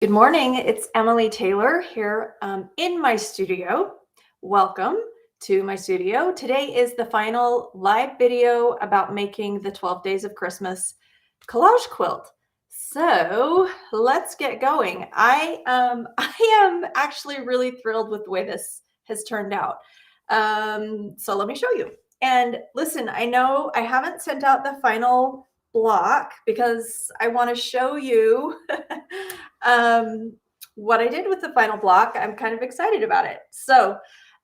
Good morning. It's Emily Taylor here in my studio. Welcome to my studio. Today is the final live video about making the 12 Days of Christmas collage quilt. So let's get going. I am actually really thrilled with the way this has turned out. So let me show you. And listen, I know I haven't sent out the final block because I want to show you what I did with the final block. I'm kind of excited about it. So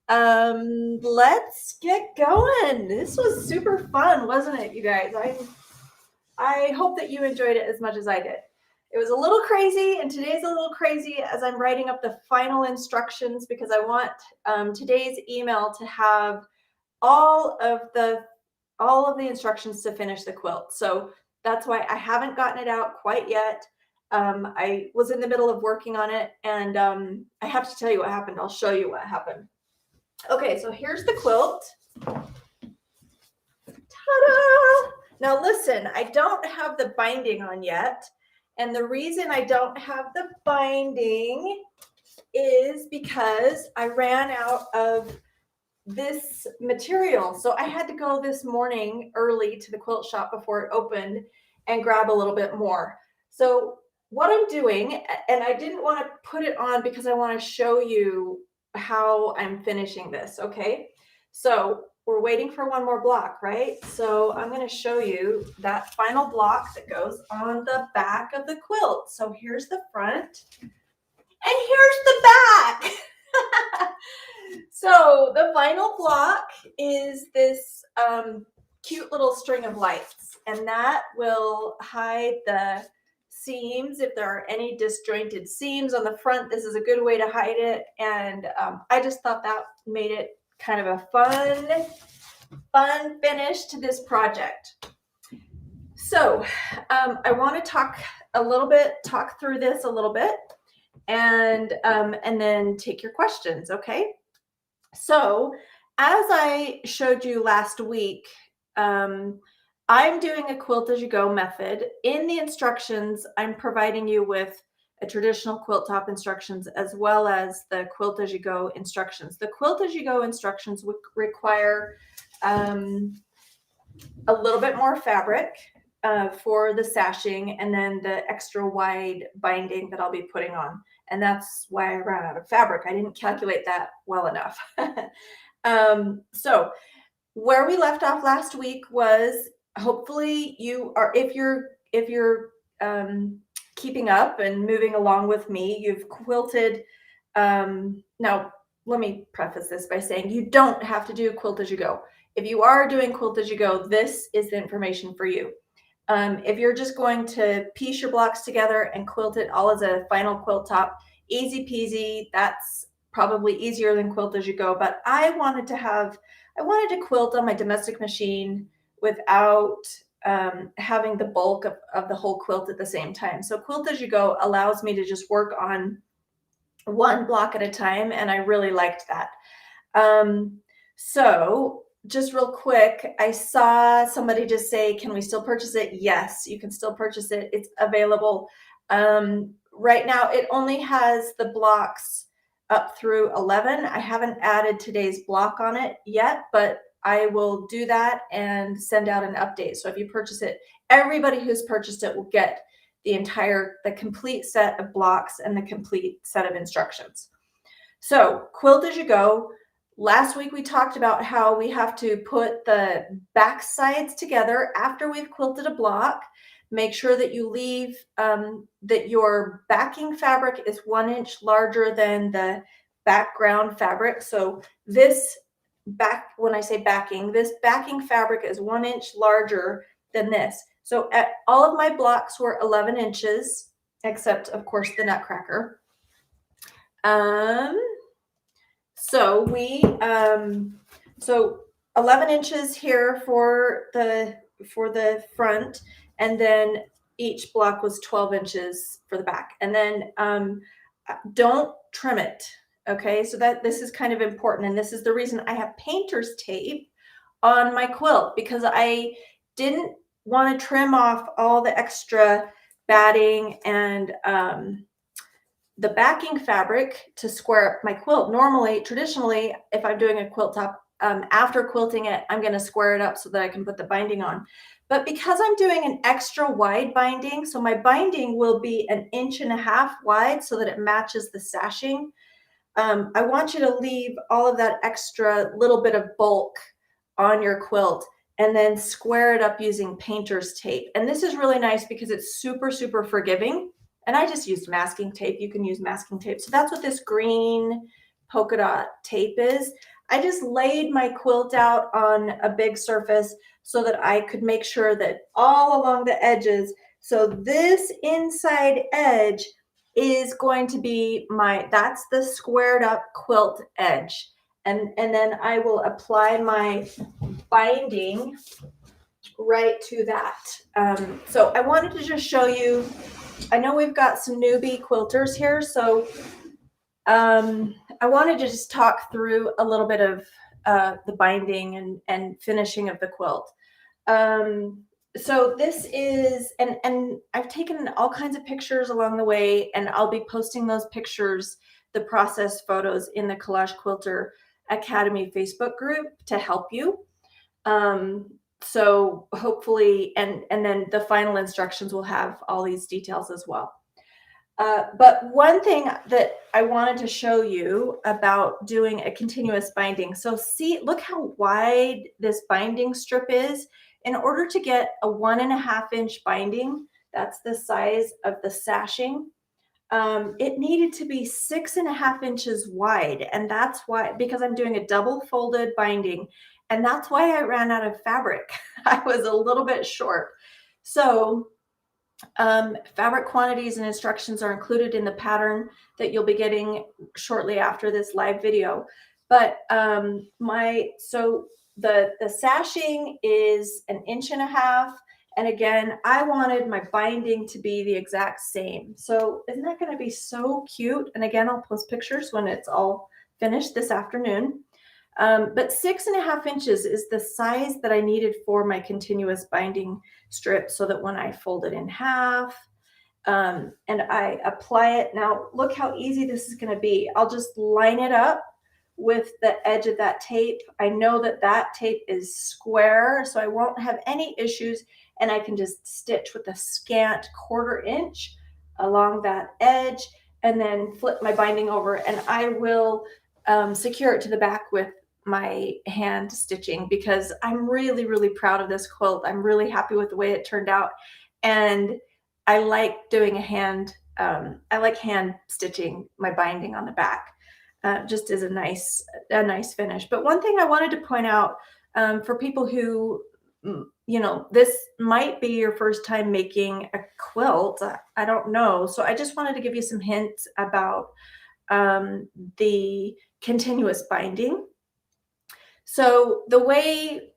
let's get going. This was super fun, wasn't it, you guys? I hope that you enjoyed it as much as I did. It was a little crazy, and today's a little crazy as I'm writing up the final instructions because I want today's email to have all of the instructions to finish the quilt. So that's why I haven't gotten it out quite yet. I was in the middle of working on it, and I have to tell you what happened. I'll show you what happened. Okay, so here's the quilt. Ta-da! Now listen, I don't have the binding on yet, and the reason I don't have the binding is because I ran out of this material. So I had to go this morning early to the quilt shop before it opened and grab a little bit more. So what I'm doing, and I didn't want to put it on because I want to show you how I'm finishing this, okay? So we're waiting for one more block, right? So I'm going to show you that final block that goes on the back of the quilt. So here's the front and here's the back. So the final block is this cute little string of lights, and that will hide the seams if there are any disjointed seams on the front. This is a good way to hide it, and I just thought that made it kind of a fun finish to this project. So I want to talk through this a little bit, and then take your questions, okay? So as I showed you last week, I'm doing a quilt as you go method. In the instructions, I'm providing you with a traditional quilt top instructions as well as the quilt as you go instructions. The quilt as you go instructions would require a little bit more fabric for the sashing, and then the extra wide binding that I'll be putting on. And that's why I ran out of fabric. I didn't calculate that well enough. So where we left off last week was, hopefully you are, if you're keeping up and moving along with me, you've quilted. Now, let me preface this by saying you don't have to do quilt as you go. If you are doing quilt as you go, this is the information for you. If you're just going to piece your blocks together and quilt it all as a final quilt top, easy peasy. That's probably easier than quilt as you go. But I wanted to quilt on my domestic machine without having the bulk of the whole quilt at the same time. So quilt as you go allows me to just work on one block at a time, and I really liked that. So just real quick, I saw somebody just say, can we still purchase it? Yes, you can still purchase it. It's available. Right now, it only has the blocks up through 11. I haven't added today's block on it yet, but I will do that and send out an update. So if you purchase it, everybody who's purchased it will get the complete set of blocks and the complete set of instructions. So quilt as you go. Last week we talked about how we have to put the back sides together after we've quilted a block. Make sure that you leave that your backing fabric is 1 inch larger than the background fabric. So when I say backing, this backing fabric is 1 inch larger than this. So all of my blocks were 11 inches, except of course the Nutcracker. So so 11 inches here for the front, and then each block was 12 inches for the back. And then don't trim it. Okay, so this is kind of important, and this is the reason I have painter's tape on my quilt, because I didn't want to trim off all the extra batting and the backing fabric to square up my quilt. Normally, traditionally, if I'm doing a quilt top, after quilting it, I'm going to square it up so that I can put the binding on. But because I'm doing an extra wide binding, so my binding will be 1.5 inches wide so that it matches the sashing. I want you to leave all of that extra little bit of bulk on your quilt and then square it up using painter's tape. And this is really nice because it's super, super forgiving. And I just used masking tape. You can use masking tape. So that's what this green polka dot tape is. I just laid my quilt out on a big surface so that I could make sure that all along the edges, so this inside edge is going to be that's the squared up quilt edge. And then I will apply my binding right to that. So I wanted to just show you, I know we've got some newbie quilters here, so I wanted to just talk through a little bit of the binding and finishing of the quilt. So this is, and I've taken all kinds of pictures along the way, and I'll be posting those pictures, the process photos, in the Collage Quilter Academy Facebook group to help you. So hopefully, and then the final instructions will have all these details as well. But one thing that I wanted to show you about doing a continuous binding. So see, look how wide this binding strip is. In order to get a 1.5 inch binding, that's the size of the sashing, it needed to be 6.5 inches wide. And that's why, because I'm doing a double folded binding, and that's why I ran out of fabric. I was a little bit short. So fabric quantities and instructions are included in the pattern that you'll be getting shortly after this live video. But so the sashing is 1.5 inches. And again, I wanted my binding to be the exact same. So isn't that going to be so cute? And again, I'll post pictures when it's all finished this afternoon. But 6.5 inches is the size that I needed for my continuous binding strip, so that when I fold it in half and I apply it, now look how easy this is going to be. I'll just line it up with the edge of that tape. I know that that tape is square, so I won't have any issues, and I can just stitch with a scant 1/4 inch along that edge and then flip my binding over, and I will secure it to the back with my hand stitching, because I'm really, really proud of this quilt. I'm really happy with the way it turned out. And I like doing I like hand stitching my binding on the back. Just as a nice finish. But one thing I wanted to point out, for people who, this might be your first time making a quilt. I don't know. So I just wanted to give you some hints about the continuous binding. So the way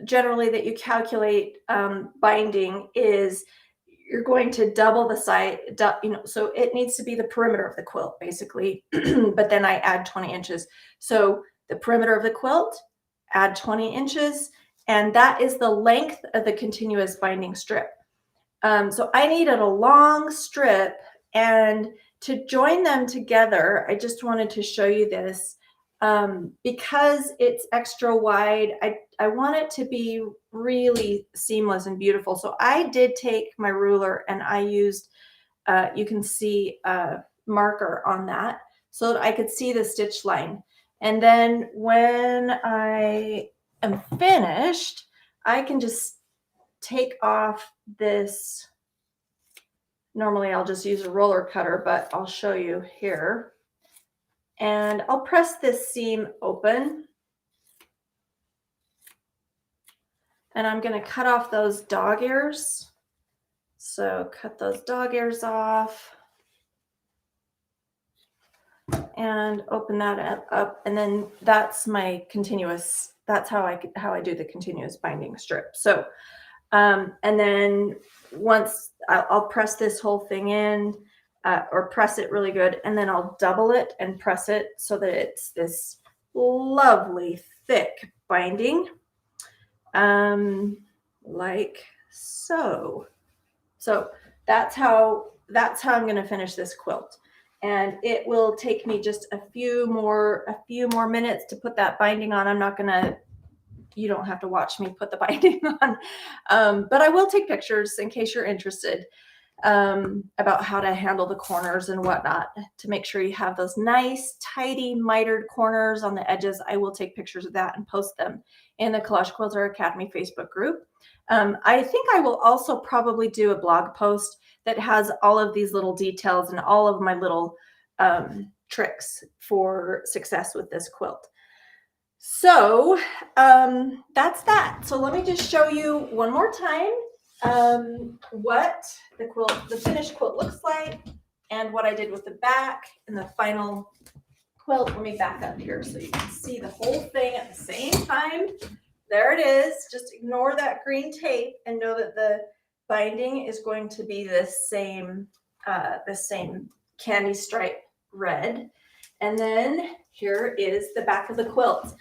generally that you calculate binding is you're going to double the size, so it needs to be the perimeter of the quilt basically, but then I add 20 inches. So the perimeter of the quilt, add 20 inches, and that is the length of the continuous binding strip. So I needed a long strip, and to join them together, I just wanted to show you this. Because it's extra wide, I want it to be really seamless and beautiful. So I did take my ruler and I used, you can see a marker on that so that I could see the stitch line. And then when I am finished, I can just take off this. Normally I'll just use a roller cutter, but I'll show you here. And I'll press this seam open. And I'm going to cut off those dog ears. So cut those dog ears off. And open that up. And then that's my continuous, that's how I do the continuous binding strip. So, and then once I'll press this whole thing in, or press it really good, and then I'll double it and press it so that it's this lovely thick binding, like so. So that's how I'm going to finish this quilt. and it will take me just a few more minutes to put that binding on. I'm not gonna, you don't have to watch me put the binding on, but I will take pictures in case you're interested, about how to handle the corners and whatnot to make sure you have those nice, tidy, mitered corners on the edges. I will take pictures of that and post them in the Collage Quilter Academy Facebook group. I think I will also probably do a blog post that has all of these little details and all of my little tricks for success with this quilt. So that's that. So let me just show you one more time what the finished quilt looks like and what I did with the back and the final quilt. Let me back up here so you can see the whole thing at the same time. There it is. Just ignore that green tape and know that the binding is going to be the same candy stripe red. And then here is the back of the quilt.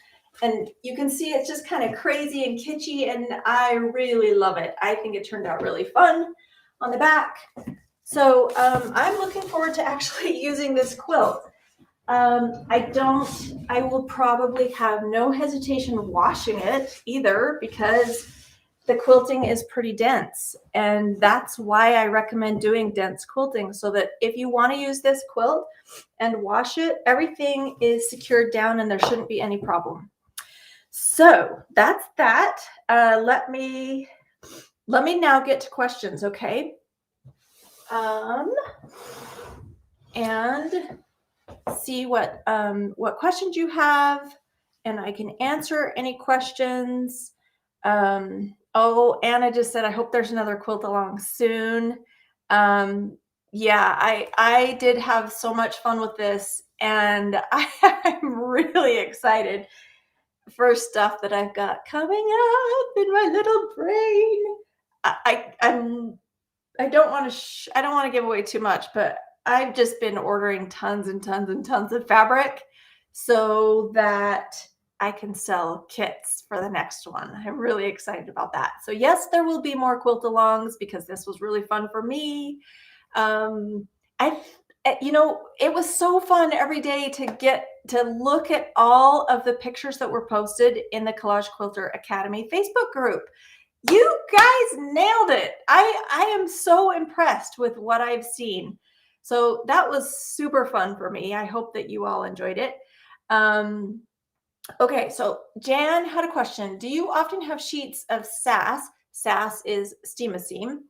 And you can see it's just kind of crazy and kitschy, and I really love it. I think it turned out really fun on the back. So I'm looking forward to actually using this quilt. I will probably have no hesitation washing it either, because the quilting is pretty dense, and that's why I recommend doing dense quilting, so that if you want to use this quilt and wash it, everything is secured down and there shouldn't be any problem. So that's that. Let me now get to questions, okay? And see what questions you have, and I can answer any questions. Oh, Anna just said, I hope there's another quilt along soon. Yeah, I did have so much fun with this, and I'm really excited for stuff that I've got coming up in my little brain. I don't want to give away too much, but I've just been ordering tons and tons and tons of fabric so that I can sell kits for the next one. I'm really excited about that. So yes, there will be more quilt alongs because this was really fun for me. It was so fun every day to get to look at all of the pictures that were posted in the Collage Quilter Academy Facebook group. You guys nailed it. I am so impressed with what I've seen. So that was super fun for me. I hope that you all enjoyed it. Okay, so Jan had a question. Do you often have sheets of SAS? SAS is steam seam,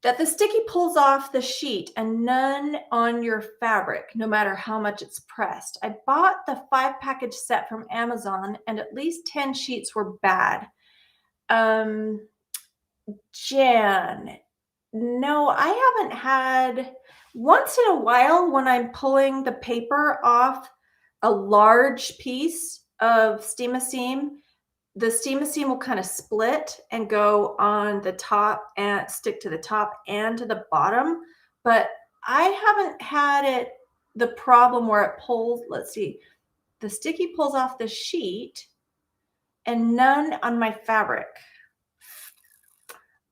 that the sticky pulls off the sheet and none on your fabric, no matter how much it's pressed? I bought the 5-package set from Amazon and at least 10 sheets were bad. Jan, no, I haven't had. Once in a while when I'm pulling the paper off a large piece of steam seam, the steam seam will kind of split and go on the top and stick to the top and to the bottom. But I haven't had the problem where it pulls, let's see, the sticky pulls off the sheet and none on my fabric.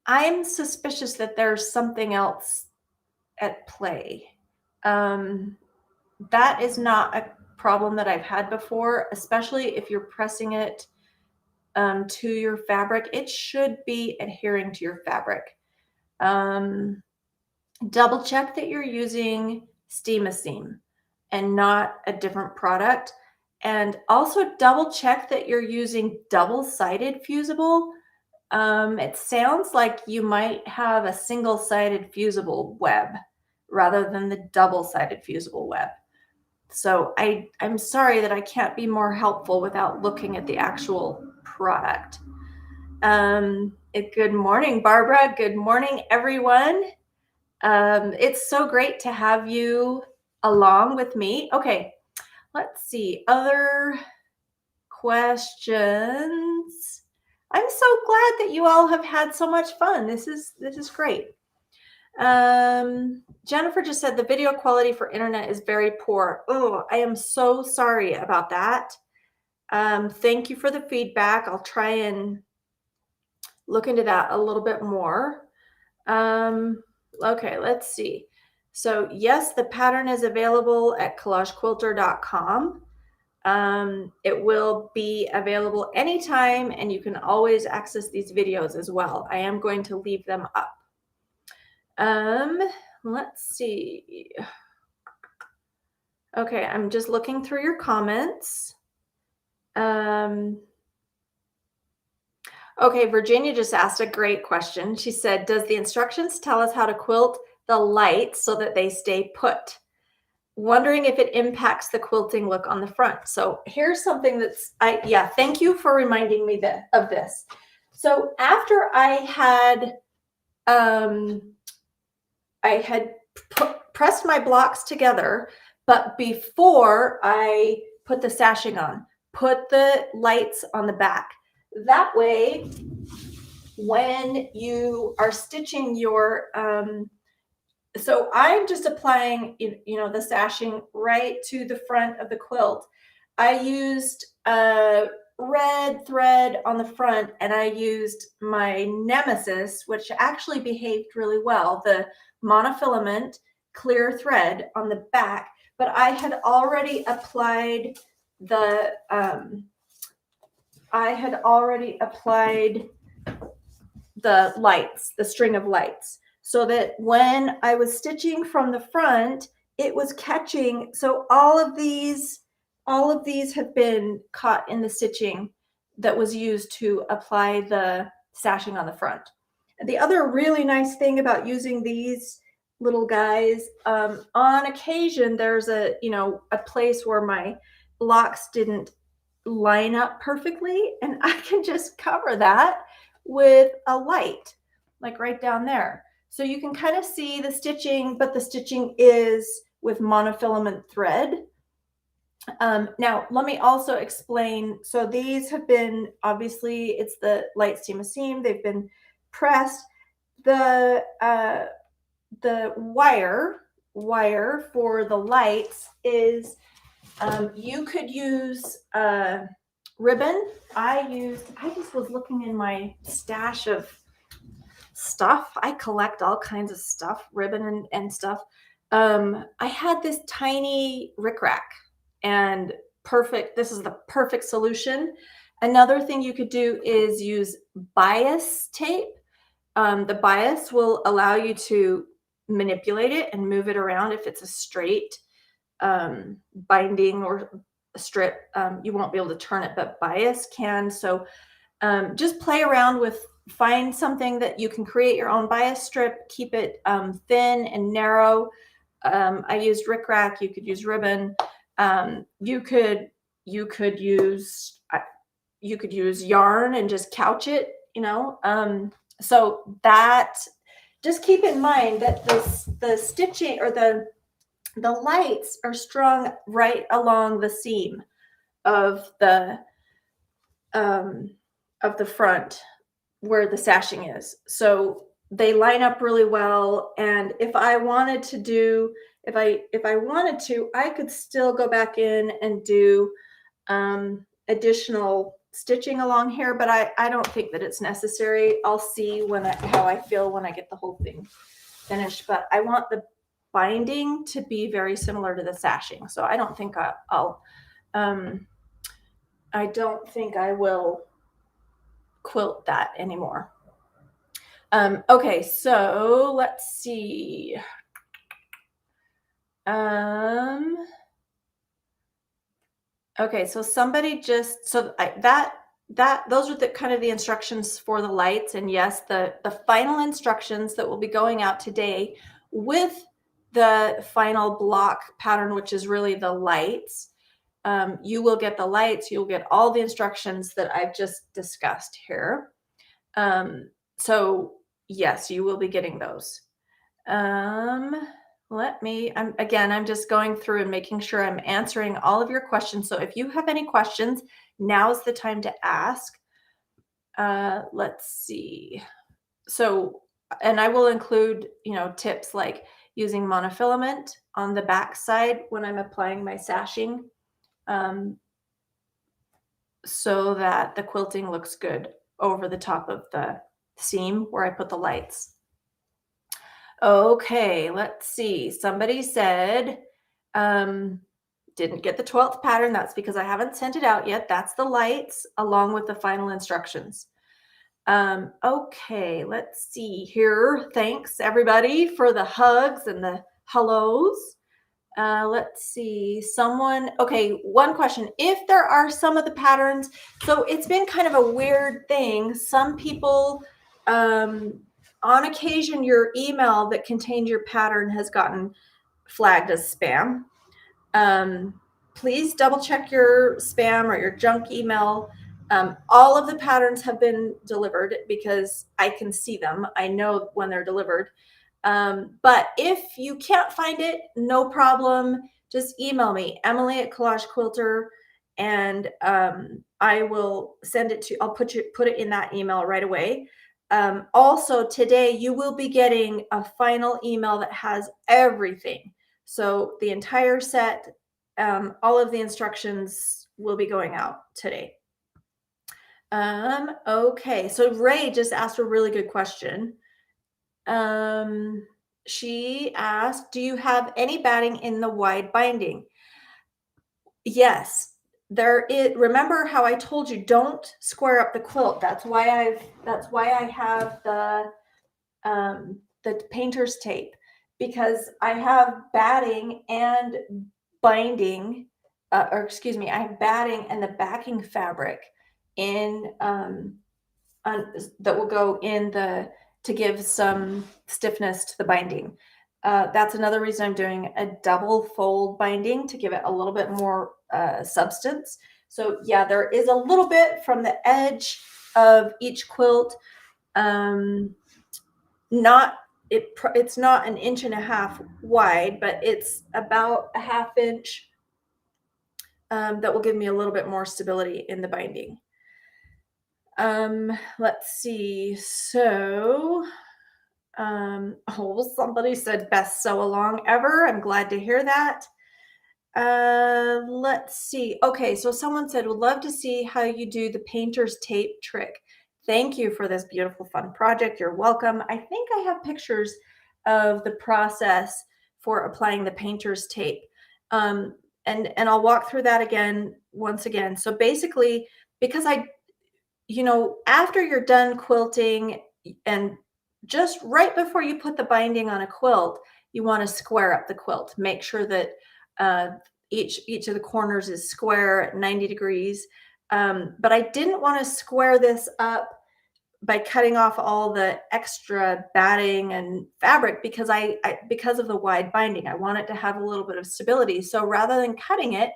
I'm suspicious that there's something else at play. That is not a problem that I've had before, especially if you're pressing it to your fabric. It should be adhering to your fabric. Double check that you're using steam seam and not a different product. And also double check that you're using double-sided fusible. It sounds like you might have a single-sided fusible web rather than the double-sided fusible web. So I'm sorry that I can't be more helpful without looking at the actual product. Good morning, Barbara. Good morning, everyone. It's so great to have you along with me. Okay, let's see. Other questions. I'm so glad that you all have had so much fun. This is great. Jennifer just said the video quality for internet is very poor. Oh, I am so sorry about that. Thank you for the feedback. I'll try and look into that a little bit more. Okay, let's see. So yes, the pattern is available at collagequilter.com. It will be available anytime, and you can always access these videos as well. I am going to leave them up. Let's see. Okay, I'm just looking through your comments. Okay, Virginia just asked a great question. She said, does the instructions tell us how to quilt the lights so that they stay put? Wondering if it impacts the quilting look on the front. So here's something that's, thank you for reminding me of this. So after I had pressed my blocks together, but before I put the sashing on, put the lights on the back. That way, when you are stitching your, so I'm just applying, the sashing right to the front of the quilt. I used a red thread on the front, and I used my Nemesis, which actually behaved really well, the monofilament clear thread on the back, but I had already applied the, lights, the string of lights, so that when I was stitching from the front, it was catching. So all of these have been caught in the stitching that was used to apply the sashing on the front. The other really nice thing about using these little guys, on occasion, there's a place where my blocks didn't line up perfectly, and I can just cover that with a light, like right down there. So you can kind of see the stitching, but the stitching is with monofilament thread. Now, let me also explain. So these have been, obviously, it's the light seam seam. They've been pressed. The wire for the lights is, you could use ribbon. I just was looking in my stash of stuff. I collect all kinds of stuff, ribbon and stuff. I had this tiny rickrack, and this is the perfect solution. Another thing you could do is use bias tape. The bias will allow you to manipulate it and move it around. If it's a straight binding or a strip, you won't be able to turn it, but bias can. So just play around with, find something that you can create your own bias strip, keep it thin and narrow. I used rickrack. You could use ribbon. You could use yarn and just couch it, so that, just keep in mind that the stitching or the lights are strung right along the seam of the front where the sashing is. So they line up really well. And if I wanted to, I could still go back in and do additional stitching along here, but I don't think that it's necessary. I'll see how I feel when I get the whole thing finished, but I want the binding to be very similar to the sashing. So I don't think I don't think I will quilt that anymore. Okay, so let's see. Okay, so somebody just, those are the kind of the instructions for the lights. And yes, the final instructions that will be going out today with the final block pattern, which is really the lights. You will get the lights, you'll get all the instructions that I've just discussed here. So yes, you will be getting those. I'm just going through and making sure I'm answering all of your questions. So if you have any questions, now is the time to ask. Let's see. So, and I will include, tips like using monofilament on the back side when I'm applying my sashing, so that the quilting looks good over the top of the seam where I put the lights. Okay, let's see. Somebody said, didn't get the 12th pattern. That's because I haven't sent it out yet. That's the lights along with the final instructions. Okay, let's see here. Thanks everybody for the hugs and the hellos. Let's see. Okay, one question. If there are some of the patterns, so it's been kind of a weird thing. Some people, on occasion, your email that contained your pattern has gotten flagged as spam. Please double check your spam or your junk email. All of the patterns have been delivered because I can see them. I know when they're delivered. But if you can't find it, no problem. Just email me, Emily at Collage Quilter, and I will send it to. I'll put it in that email right away. Also, today you will be getting a final email that has everything. So the entire set, all of the instructions will be going out today. Okay, so Ray just asked a really good question. She asked, do you have any batting in the wide binding? Yes, there is. Remember how I told you don't square up the quilt. That's why I have the painter's tape, because I have batting and binding, or excuse me, I have batting and the backing fabric in that will go in to give some stiffness to the binding. That's another reason I'm doing a double fold binding to give it a little bit more substance. So yeah, there is a little bit from the edge of each quilt. It's not an inch and a half wide, but it's about a half inch. That will give me a little bit more stability in the binding. Let's see. So, somebody said best sew along ever. I'm glad to hear that. Let's see. Okay, so someone said, would love to see how you do the painter's tape trick. Thank you for this beautiful, fun project. You're welcome. I think I have pictures of the process for applying the painter's tape. And I'll walk through that once again. So basically, because after you're done quilting and just right before you put the binding on a quilt, you want to square up the quilt. Make sure that each of the corners is square at 90 degrees. But I didn't want to square this up by cutting off all the extra batting and fabric because because of the wide binding. I want it to have a little bit of stability. So rather than cutting it,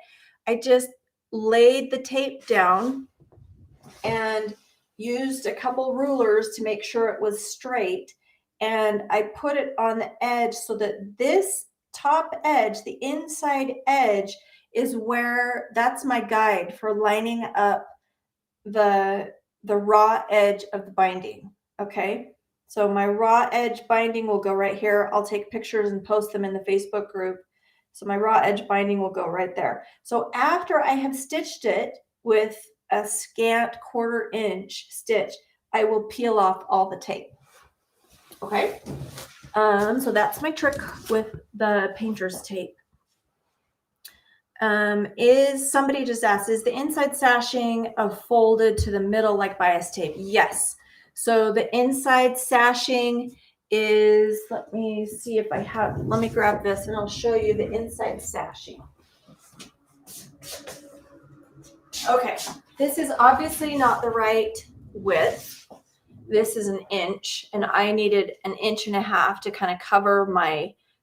I just laid the tape down and used a couple rulers to make sure it was straight. And I put it on the edge so that this top edge, the inside edge, is where that's my guide for lining up the raw edge of the binding. Okay. So my raw edge binding will go right here. I'll take pictures and post them in the Facebook group. So my raw edge binding will go right there. So after I have stitched it with a scant 1/4 inch stitch, I will peel off all the tape. Okay. So that's my trick with the painter's tape. Somebody just asked, is the inside sashing folded to the middle like bias tape? Yes. So the inside sashing is, let me see if I have, let me grab this and I'll show you the inside sashing. Okay, this is obviously not the right width. This is 1 inch and I needed 1.5 inches to kind of cover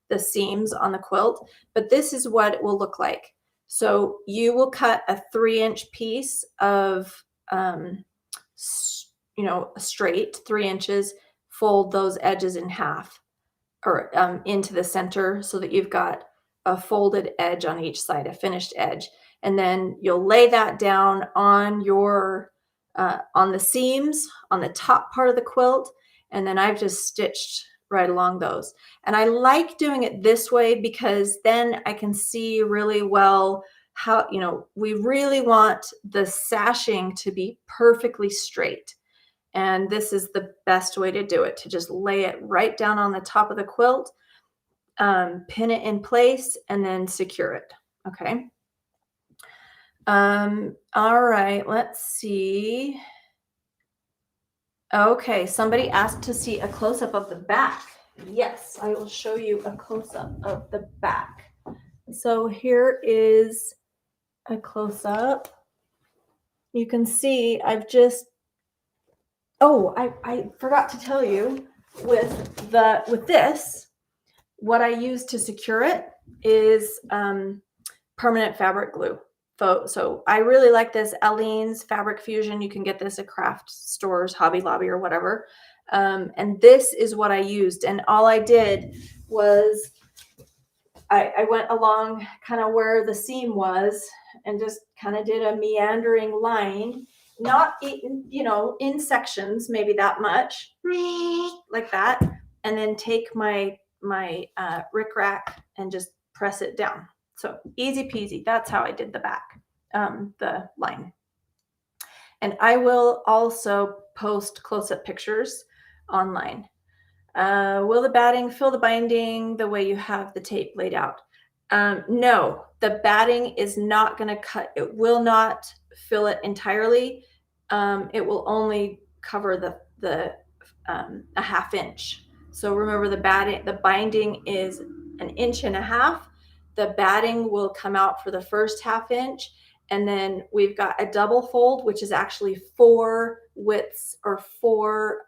the seams on the quilt, but this is what it will look like. So you will cut a 3-inch piece of, straight 3 inches, fold those edges in half or into the center so that you've got a folded edge on each side, a finished edge. And then you'll lay that down on on the seams on the top part of the quilt. And then I've just stitched right along those. And I like doing it this way because then I can see really well how, we really want the sashing to be perfectly straight. And this is the best way to do it, to just lay it right down on the top of the quilt, pin it in place, and then secure it. Okay. All right, let's see. Okay, somebody asked to see a close-up of the back. Yes, I will show you a close-up of the back. So here is a close-up. You can see I've just, oh, I forgot to tell you, with this, what I use to secure it is permanent fabric glue. So I really like this Aleene's Fabric Fusion. You can get this at craft stores, Hobby Lobby, or whatever. And this is what I used. And all I did was I went along kind of where the seam was and just kind of did a meandering line, not in sections, maybe that much, like that, and then take my rickrack and just press it down. So easy peasy. That's how I did the back, the line. And I will also post close-up pictures online. Will the batting fill the binding the way you have the tape laid out? No, the batting is not going to cut. It will not fill it entirely. It will only cover the a ½ inch. So remember, the binding is 1.5 inches. The batting will come out for the first ½ inch. And then we've got a double fold, which is actually 4 widths, or 4,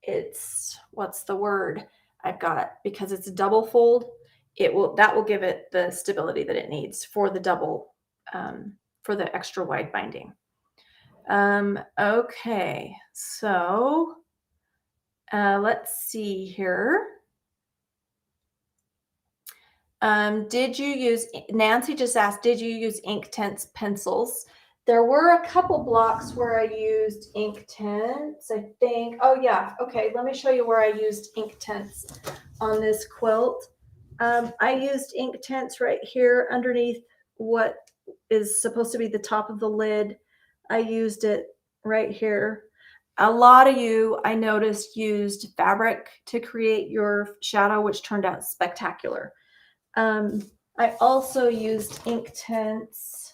it's, what's the word I've got, because it's a double fold, that will give it the stability that it needs for the double, for the extra wide binding. Okay, so let's see here. Nancy just asked, did you use Inktense pencils? There were a couple blocks where I used Inktense, I think. Oh yeah, okay, let me show you where I used Inktense on this quilt. I used Inktense right here underneath what is supposed to be the top of the lid. I used it right here. A lot of you, I noticed, used fabric to create your shadow, which turned out spectacular. I also used Inktense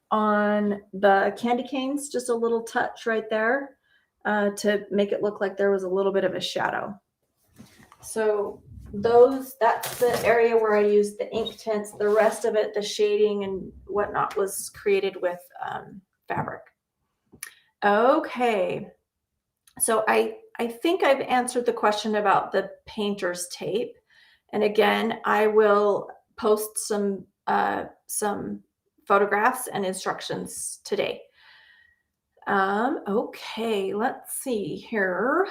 on the candy canes, just a little touch right there, to make it look like there was a little bit of a shadow. So that's the area where I used the Inktense. The rest of it, the shading and whatnot, was created with fabric. Okay, so I think I've answered the question about the painter's tape. And again, I will post some photographs and instructions today. Okay, let's see here.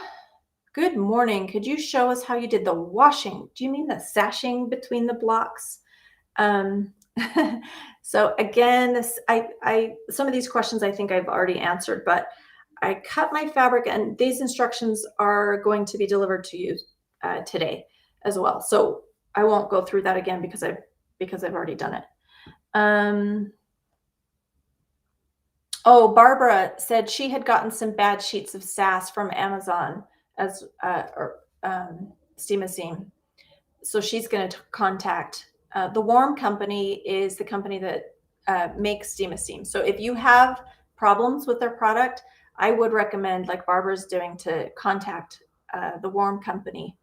Good morning. Could you show us how you did the washing? Do you mean the sashing between the blocks? So again, some of these questions I think I've already answered, but I cut my fabric, and these instructions are going to be delivered to you today as well. So I won't go through that again because I've already done it. Oh, Barbara said she had gotten some bad sheets of SAS from Amazon as Steam-A-Seam. So she's going to contact the Warm Company is the company that makes Steam-A-Seam. So if you have problems with their product, I would recommend, like Barbara's doing, to contact the Warm Company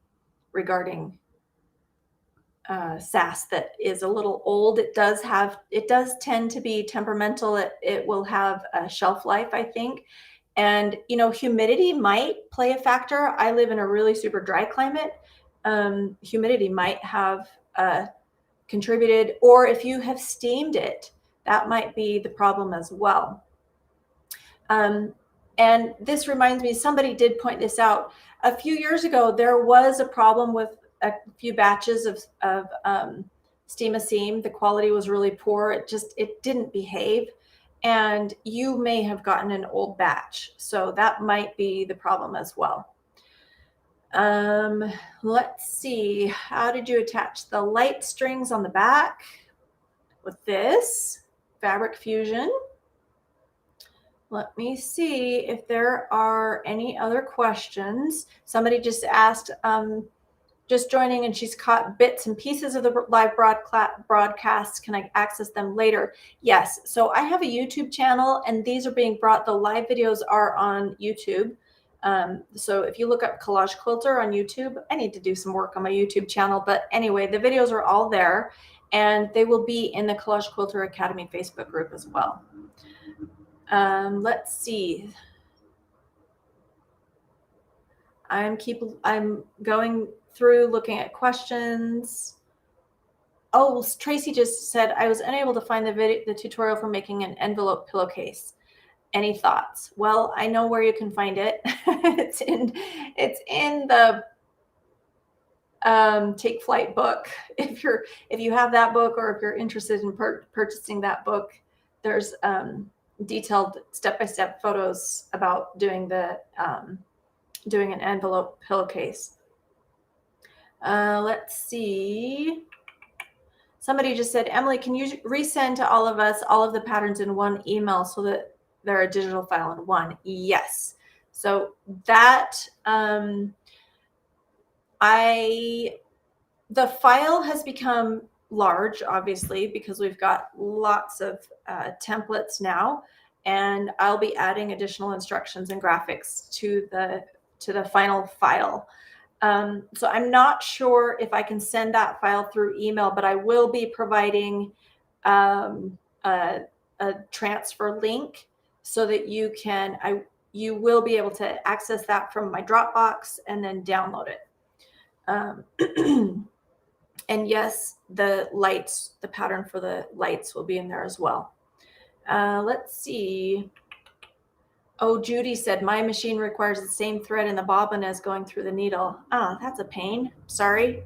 regarding SAS that is a little old. It does tend to be temperamental. It will have a shelf life, I think. And, humidity might play a factor. I live in a really super dry climate. Humidity might have contributed, or if you have steamed it, that might be the problem as well. And this reminds me, somebody did point this out. A few years ago, there was a problem with a few batches of Steam-A-Seam. The quality was really poor. It didn't behave. And you may have gotten an old batch. So that might be the problem as well. Let's see. How did you attach the light strings on the back? With this Fabric Fusion. Let me see if there are any other questions. Somebody just asked, just joining, and she's caught bits and pieces of the live broadcast. Can I access them later? Yes. So I have a YouTube channel, and these are being brought. The live videos are on YouTube. So if you look up Collage Quilter on YouTube, I need to do some work on my YouTube channel. But anyway, the videos are all there, and they will be in the Collage Quilter Academy Facebook group as well. Let's see. I'm going through looking at questions. Oh, Tracy just said, I was unable to find the tutorial for making an envelope pillowcase. Any thoughts? Well, I know where you can find it. It's in the Take Flight book. If you have that book, or if you're interested in purchasing that book, there's detailed step-by-step photos about doing an envelope pillowcase. Let's see. Somebody just said, Emily, can you resend to all of us all of the patterns in one email so that they're a digital file in one? Yes. So that the file has become large, obviously, because we've got lots of templates now, and I'll be adding additional instructions and graphics to the final file. So I'm not sure if I can send that file through email, but I will be providing a transfer link so that you will be able to access that from my Dropbox and then download it. And yes, the pattern for the lights will be in there as well. Let's see. Oh, Judy said, my machine requires the same thread in the bobbin as going through the needle. Oh, that's a pain. Sorry.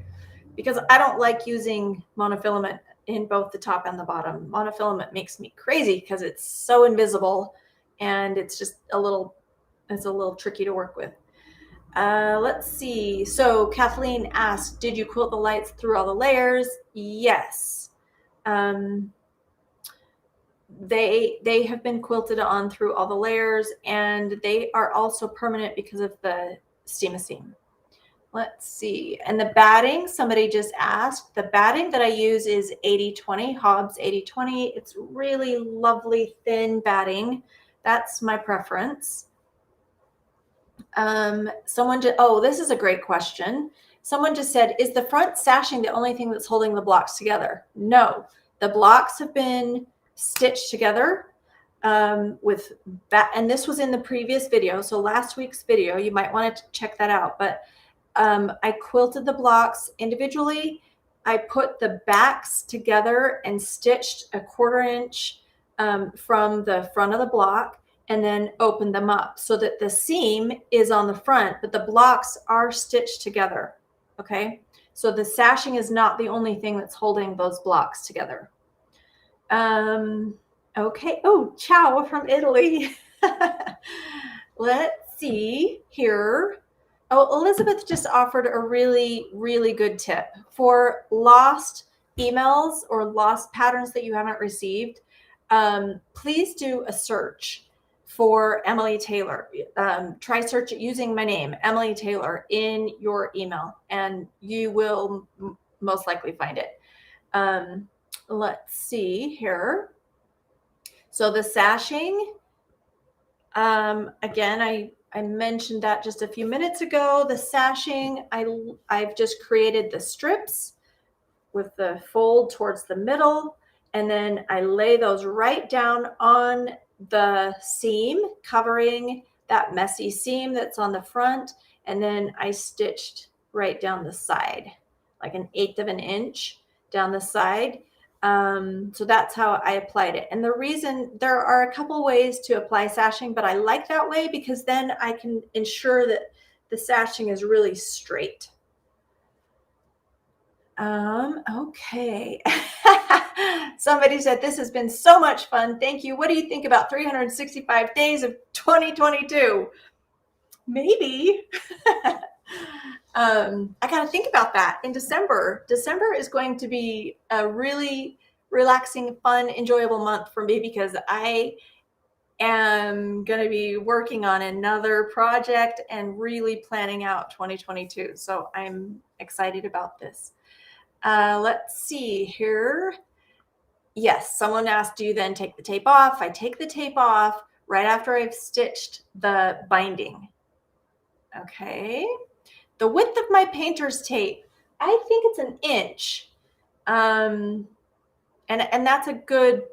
Because I don't like using monofilament in both the top and the bottom. Monofilament makes me crazy because it's so invisible, and it's just a little tricky to work with. Let's see. So Kathleen asked, did you quilt the lights through all the layers? Yes. They have been quilted on through all the layers, and they are also permanent because of the steam-a-seam. Let's see. And the batting, somebody just asked, the batting that I use is 80/20, Hobbs 80/20. It's really lovely, thin batting. That's my preference. This is a great question. Someone just said, is the front sashing the only thing that's holding the blocks together? No, the blocks have been stitched together with that. And this was in the previous video. So last week's video, you might want to check that out. But I quilted the blocks individually. I put the backs together and stitched a 1/4 inch from the front of the block, and then opened them up so that the seam is on the front, but the blocks are stitched together. Okay. So the sashing is not the only thing that's holding those blocks together. Okay. Oh, ciao from Italy. Let's see here. Oh, Elizabeth just offered a really, really good tip for lost emails or lost patterns that you haven't received. Please do a search for Emily Taylor. Try search it using my name, Emily Taylor, in your email, and you will most likely find it. Let's see here. So the sashing, again, I mentioned that just a few minutes ago. The sashing, I've just created the strips with the fold towards the middle, and then I lay those right down on the seam, covering that messy seam that's on the front, and then I stitched right down the side, like 1/8 of an inch down the side. So that's how I applied it. And the reason, there are a couple ways to apply sashing, but I like that way because then I can ensure that the sashing is really straight. Okay. Somebody said, this has been so much fun. Thank you. What do you think about 365 days of 2022? Maybe. I got to think about that in December. December is going to be a really relaxing, fun, enjoyable month for me because I am going to be working on another project and really planning out 2022. So I'm excited about this. Let's see here. Yes, someone asked, do you then take the tape off? I take the tape off right after I've stitched the binding. Okay. The width of my painter's tape, I think it's an inch. And that's a good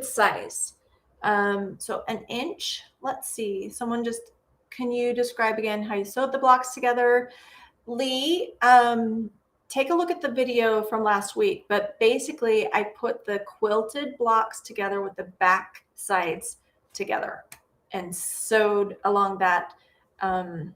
size. So an inch. Let's see. Someone just, can you describe again how you sewed the blocks together? Lee, take a look at the video from last week, but basically I put the quilted blocks together with the back sides together and sewed along that, and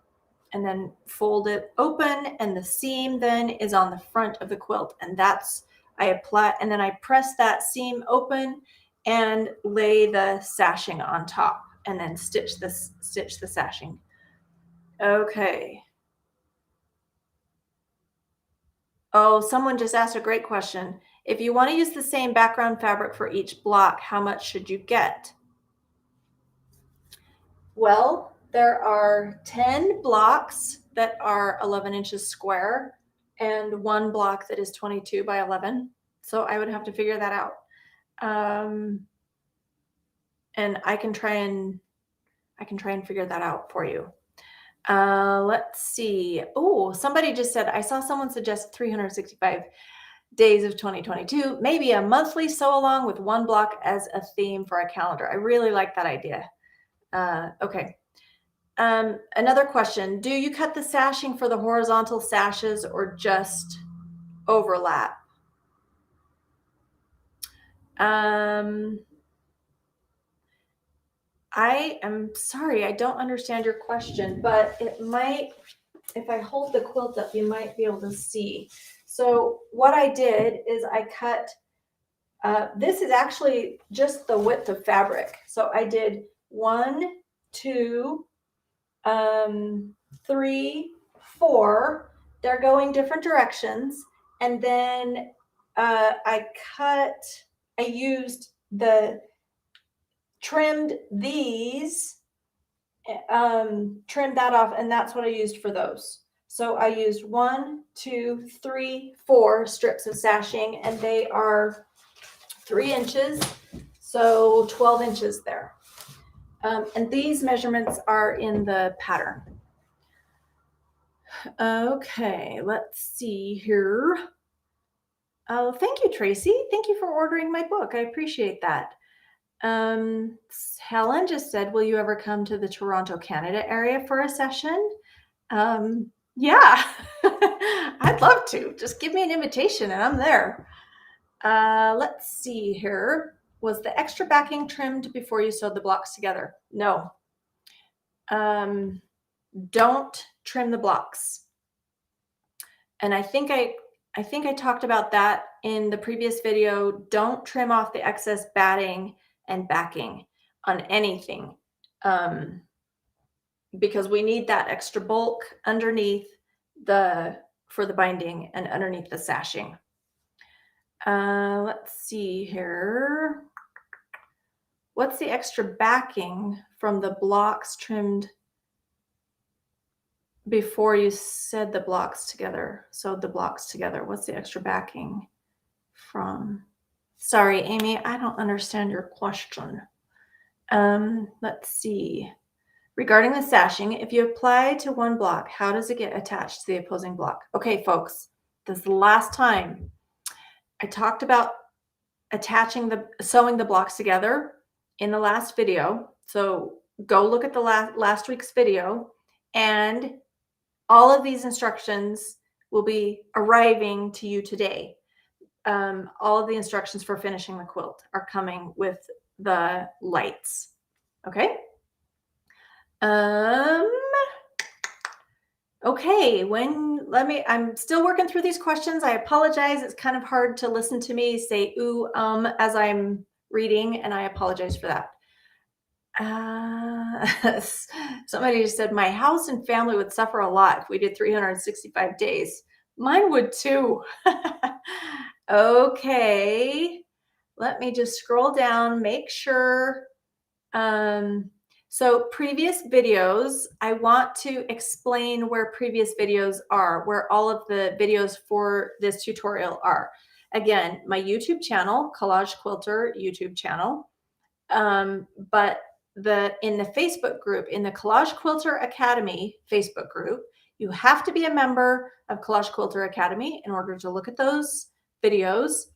then fold it open, and the seam then is on the front of the quilt, and that's, I apply, and then I press that seam open and lay the sashing on top, and then stitch the sashing. Okay. Oh, someone just asked a great question. If you want to use the same background fabric for each block, how much should you get? Well, there are 10 blocks that are 11 inches square and one block that is 22 by 11. So I would have to figure that out. And I can try and figure that out for you. Let's see. Oh, somebody just said, I saw someone suggest 365 days of 2022, maybe a monthly sew along with one block as a theme for a calendar. I really like that idea. Okay. Another question, do you cut the sashing for the horizontal sashes or just overlap? I am sorry, I don't understand your question, but it might, if I hold the quilt up, you might be able to see. So what I did is I cut, this is actually just the width of fabric. So I did 1, 2, 3, 4. They're going different directions. And then I used trimmed these, trimmed that off, and that's what I used for those. So I used 1, 2, 3, 4 strips of sashing, and they are 3 inches, so 12 inches there. And these measurements are in the pattern. Okay, let's see here. Oh, thank you, Tracy. Thank you for ordering my book. I appreciate that. Helen just said, will you ever come to the Toronto, Canada area for a session? Yeah, I'd love to. Just give me an invitation and I'm there. Let's see here. Was the extra backing trimmed before you sewed the blocks together? No. Don't trim the blocks. And I think I talked about that in the previous video. Don't trim off the excess batting and backing on anything, because we need that extra bulk underneath for the binding and underneath the sashing. Let's see here. What's the extra backing from the blocks trimmed before you sewed the blocks together? What's the extra backing from? Sorry, Amy, I don't understand your question. Let's see. Regarding the sashing, if you apply to one block, how does it get attached to the opposing block? Okay, folks, this is the last time I talked about sewing the blocks together in the last video. So go look at the last week's video, and all of these instructions will be arriving to you today. All of the instructions for finishing the quilt are coming with the lights. Okay. Okay, I'm still working through these questions. I apologize. It's kind of hard to listen to me say ooh, as I'm reading, and I apologize for that. Somebody just said, my house and family would suffer a lot if we did 365 days. Mine would too. Okay, let me just scroll down, make sure So previous videos, I want to explain where previous videos are, where all of the videos for this tutorial are. Again, my YouTube channel, Collage Quilter YouTube channel. But in the Facebook group, in the Collage Quilter Academy Facebook group, you have to be a member of Collage Quilter Academy in order to look at those videos.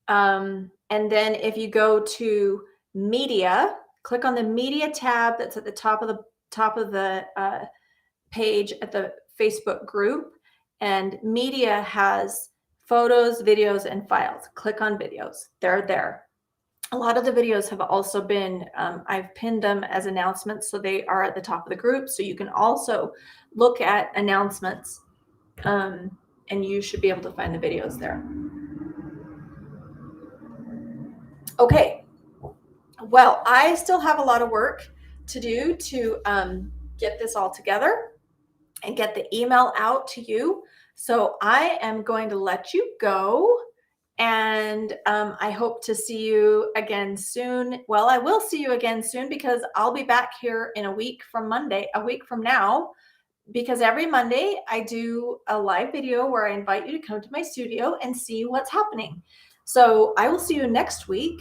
And then if you go to media, click on the media tab that's at the top of the page at the Facebook group, and media has photos, videos, and files. Click on videos. They're there. A lot of the videos have also been, I've pinned them as announcements, so they are at the top of the group. So you can also look at announcements, and you should be able to find the videos there. Okay, well, I still have a lot of work to do to get this all together and get the email out to you. So I am going to let you go. And I hope to see you again soon. Well, I will see you again soon because I'll be back here in a week from now, because every Monday I do a live video where I invite you to come to my studio and see what's happening. So I will see you next week,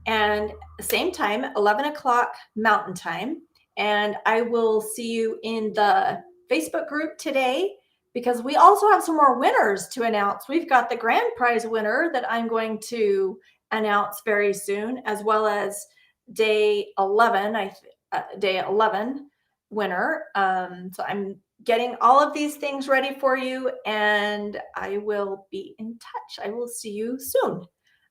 and same time, 11 o'clock Mountain Time. And I will see you in the Facebook group today, because we also have some more winners to announce. We've got the grand prize winner that I'm going to announce very soon, as well as day 11, day 11 winner. So I'm getting all of these things ready for you, and I will be in touch. I will see you soon.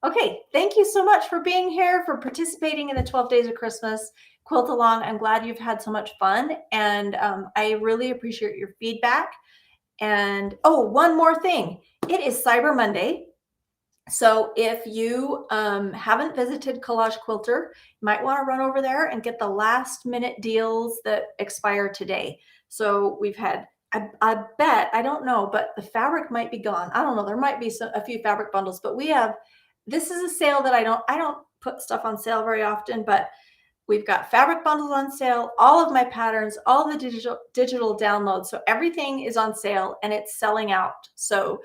Okay, thank you so much for being here, for participating in the 12 Days of Christmas Quilt Along. I'm glad you've had so much fun, and I really appreciate your feedback. And oh, one more thing. It is Cyber Monday. So if you haven't visited Collage Quilter, you might want to run over there and get the last minute deals that expire today. So we've had, I bet, I don't know, but the fabric might be gone. I don't know. There might be a few fabric bundles, but this is a sale that I don't put stuff on sale very often, but we've got fabric bundles on sale, all of my patterns, all the digital downloads. So everything is on sale and it's selling out. So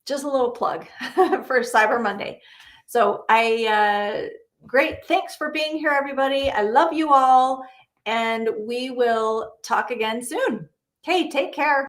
just a little plug for Cyber Monday. So great. Thanks for being here, everybody. I love you all, and we will talk again soon. Okay, take care.